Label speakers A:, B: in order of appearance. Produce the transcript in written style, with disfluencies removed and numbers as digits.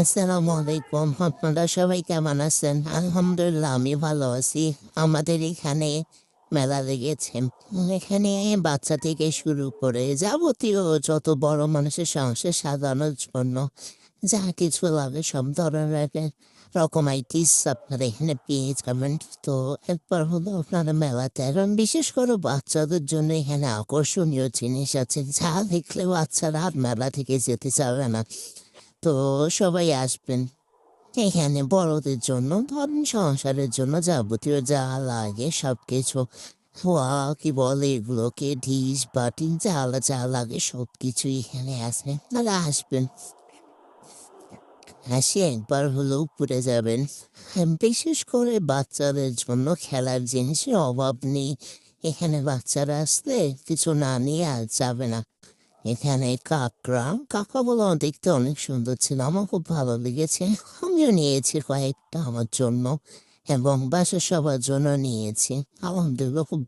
A: আসসালামু আলাইকুম। আপনারা সবাই কেমন আছেন? আলহামদুলিল্লাহ আমি ভালো আছি। আমাদের এখানে মেলা লেগেছে। এখানে বাচ্চা থেকে শুরু করে যাবতীয় যত বড় মানুষের সংসার সাজানোর জন্য যা কিছু লাগে সব ধরনের রকম আইটিস আপনারা এখানে পেয়ে যাবেন। তো একবার হলো আপনারা মেলাতে এবং বিশেষ করে বাচ্চাদের জন্য এখানে আকর্ষণীয় জিনিস আছে যা দেখলে বাচ্চারা আর মেলা থেকে যেতে চাবে না। তো সবাই আসবেন। এখানে বড়দের জন্য ধরেন সংসারের জন্য যাবতীয় যা লাগে সবকিছু কি বলে এগুলোকে ডিশ বাটি যা লাগে সবকিছু এখানে আছে। আপনারা আসবেন, আসি একবার হলেও ঘুরে যাবেন। বিশেষ করে বাচ্চাদের জন্য খেলার জিনিসের অভাব নেই। এখানে বাচ্চারা আসলে কিছু না নিয়ে আর যাবে না। এখানে কাকাগুলো দেখতে অনেক সুন্দর ছিল, আমার খুব ভালো লেগেছে। আমিও নিয়েছি কয়েকটা আমার জন্য এবং বাসার সবার জন্য নিয়েছি। আলহামদুলিল্লাহ খুব